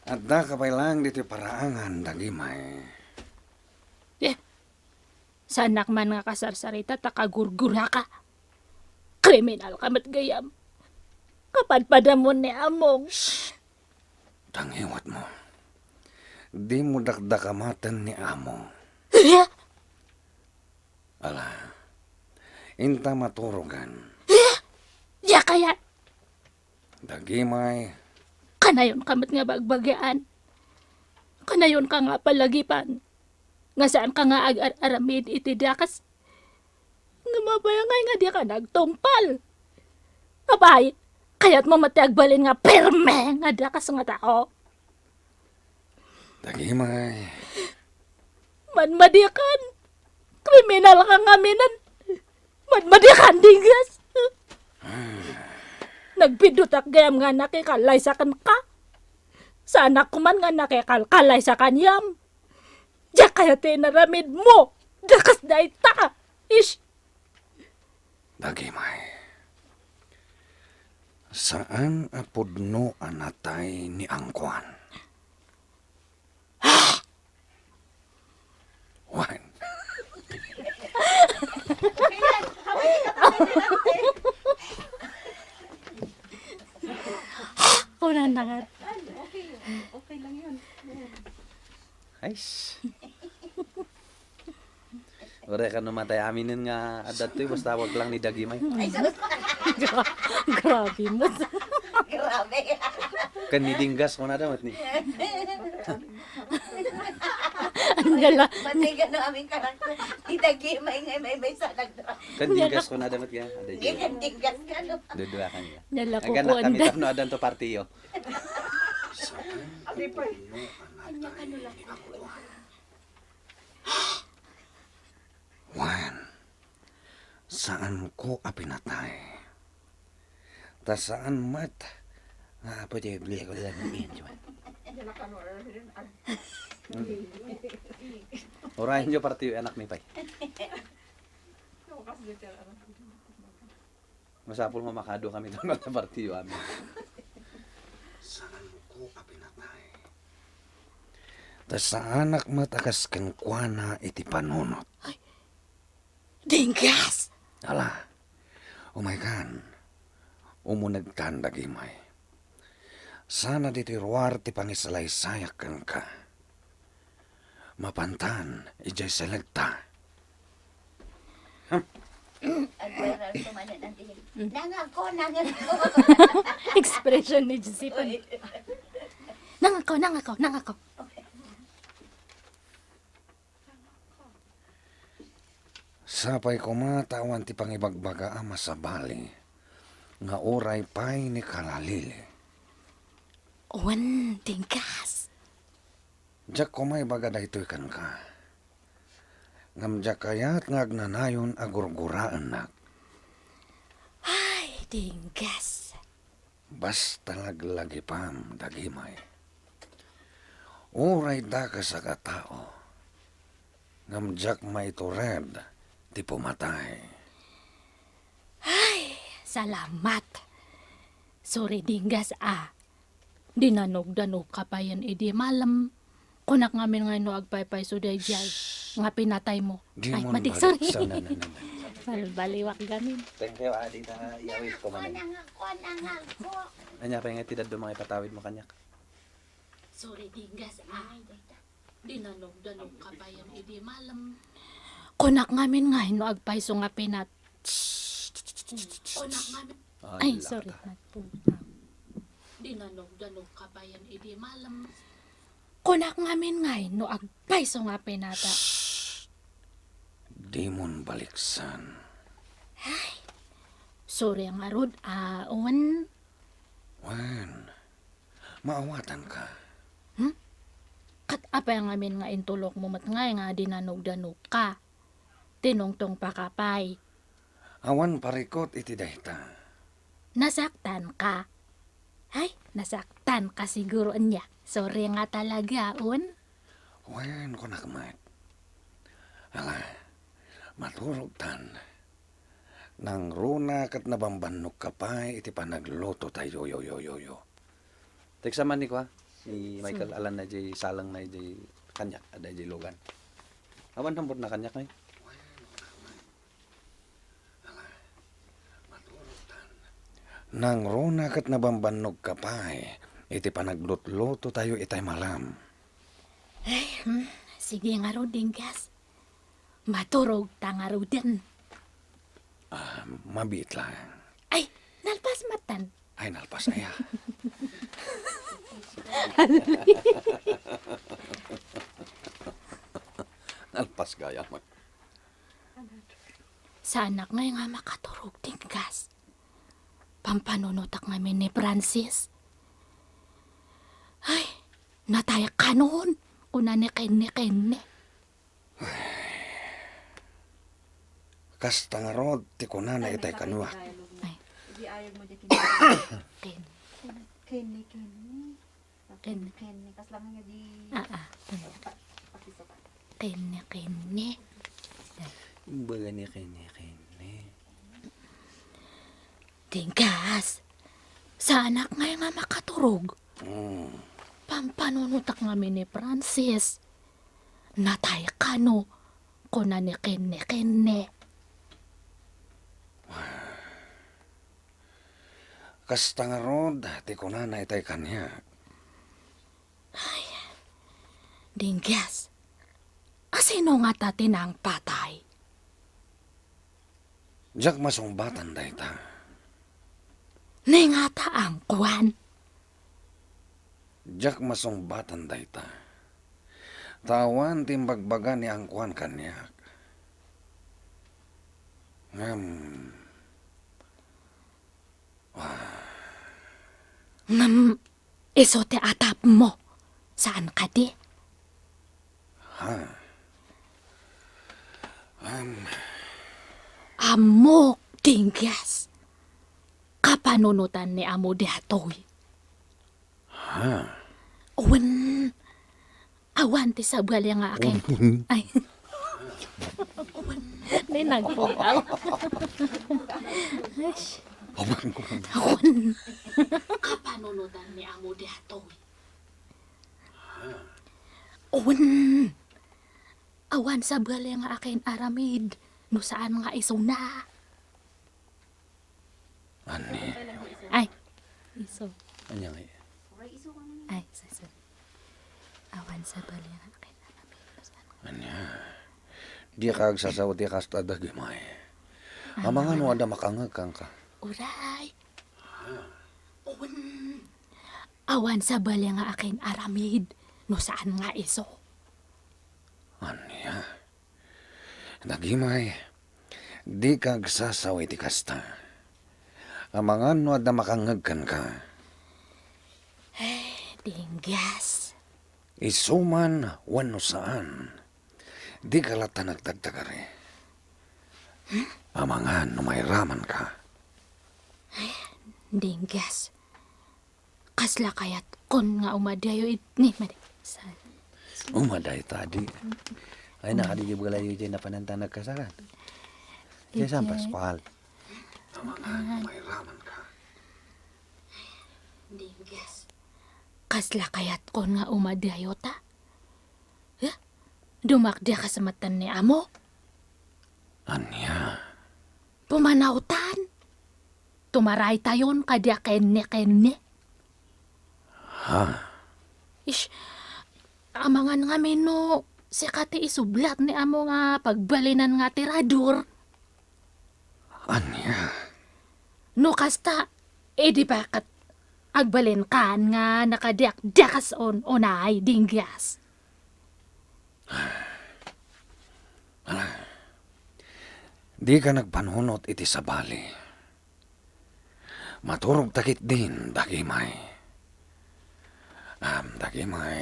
At da kapay lang dito paraangan dagimay. Eh, sanak man nga kasarsarita takagurgura ka. Kriminal ka mat gayam. Kapadpadamon ni among. Tangiwat mo. Di mo dakdakamatan ni amo. Ala, inta maturugan. Ya kaya, Dagimay, kanayon kamat nga bagbagaan. Kanayon ka nga palagipan. Nga saan ka nga ag-aramid itidakas. Nga mabayangay nga di ka nagtungpal. Abay, kaya't mo matiagbalin nga perme nga dakas nga tao. dagimay. Manmadikan. Kriminal ka nga minan. Manmadikan digas. Nagpidutak gayam nga nakikalay sa kan ka. Sa anak ko man nga nakikalkalay sa kanyam. Diyak kaya tinaramid mo. Dakas na ita. Ish. Dagimay. Saan apudno anatay ni Angkwan? Wan. Kunan na nga. Okay lang yun. Ais. Ore kan namatay aminin nga adat to basta wag lang ni Dagimay. Grabe mo. Grabe. Kan ni dinggas mo na damat ni. Andala. Matay ka na aming karakter. Itagi may sa nagdra. Kan dinggas ko na damat ya. Ada di. Gigandinggas ka no. Dudua kan ya. Andala ko Agak po nak kami anda. tapno adan to partiyo. Wan. Saan ko apinatay? Ta saan mat? Nga apa dia beli ko lang min cuman. Orahin jo partiyo anak ni pay. Masapul mo makado kami doon sa partiyo amin. Saan ko apinatay? Ta sa anak matakas kenkwana iti panunot. Dinggas. Ala, umaikan, umunag kan dagimay. Sana dito ruar ti pangisalaysayakkan ka. Mapantan, ijay selegta. Adwara tumanan nanti. Nangako. Expression ni Josipan. Nangako. Sapay kumatawan ti pangibagbaga ama sa bali, nga oray pay ni kalalili. Owan, dinggas. Diyak kumay baga da ito'y kan ka. Ngam diyak kayat ngagnanayon agurguraan nak. Ay, dinggas. Basta laglagi pam dagimay. Oray da ka sa katao. Ngam diyak may tured ti pumatay. Salamat. Sorry, dinggas Dinanog-danog ka pa yan, di malam. Kunak ngamin nga no agpaypay so day jay. Nga pinatay mo. Di Ay, mo matik, balik sorry. sa nanananan. Baliwak gamin. Thank you adi ta iawis ko man. Nangako. Anya pa nga tidad do mga ipatawid mo kanyak. Sorry, dinggas Dinanog-danog ka pa yan, di malam. Kunak ngamin nga no agpay so nga pinat. Kunak ngamin. Ay, sorry. Dinanog-danog ka pa yan, di malam. Kunak ngamin nga no agpay so nga pinata. Di mon baliksan. Sorry ang arod, Owen. Wan, maawatan ka. Kat apa yang ngamin nga intulok mo matngay nga dinanog-danog ka. Tinongtong pakapay. Awan parikot iti dayta. Nasaktan ka. Ay, nasaktan ka siguro niya. Sorry nga talaga, Un. Wan ko nakmat. Ala, maturog tan. Nang runa kat nabambanok ka pa iti panagloto tayo yo. Teksa man ni ko ha. Ni Michael alan na jay salang na jay kanyak ada jay logan. Awan hambot na kanyak na. Nang rona kat nabambanog ka pa iti panaglutluto tayo itay malam. Sige nga ro, Dinggas. Maturog ta nga ro din. Mabit lang. Ay, nalpas matan. Ay, nalpas aya. Alpas gaya man. Sa anak nga nga makaturog, Dinggas. Pampanunutak ngamin ni Francis. Ay, natayak ka noon. Kuna ni kenne. Kasta nga rod, ti kunana itay kanuak. Ay, Di ayaw mo dyan ken. Kenny. Kenny. Kenny. Kas lang nga di... pakisukan. Kenne. Baga ni kanya. Dinggas. Sa anak nga nga makaturog. Hmm. Pampanunutak ngamin ni Francis. Natayak ka no. Kuna ni kenne. Kasta nga rod, ti kunana itay kanya. Dinggas. Asino nga tatin ang patay? Jak masumbatan day ta. Ningata ang kuwan. Jak masumbatan day ta. Tawan timbagbaga ni ang kuan kanyak. Iso te atap mo. Saan ka di? Amok, Dinggas. Kapanunutan ni amo datoy. Uwan. Awan ti sabal yang akin. Ay. Uwan. Di nagpugaw. Awan. Kapanunutan ni amo datoy. Uwan. Awan sabal yang akin aramid. No saan nga isuna. Ani, Ay. Iso. Anya nga. Oray, iso ka na. Ay, sasa. Awan sa bali ang akin na di ka agsasawa ti kasta dagimay. Amangan mo ada makangagkang ka. Uray. Uwan. Awan sa bali ang akin aramid. No saan nga iso. Anya, dagimay, di ka agsasawa ti kasta. Amangan mo ada makangagkan ka. Dinggas. Isuman wano saan. Di ka lata nagtagtagari. Amangan no may raman ka. Dinggas. Kasla kayat kon nga umadayo ni madi. Umaday tadi. Ay nakadi di bugalayo jay napanantang nagkasaran. Jay sampas pahal. Amangan no may raman ka. Dinggas. Kasla kayat kon nga umadayo ta. Dumakdi ka sa matan ni amo. Anya, Pumanautan. Tumaray tayon kadya kenne. Ish, amangan nga meno, si kati isublat ni amo nga pagbalinan nga tirador. anya, No kasta, di bakat agbalin kan nga nakadyak-dyakas onay Dinggas. di ka nagpanunot iti sabali. Maturog takit din, dagimay. Dagimay.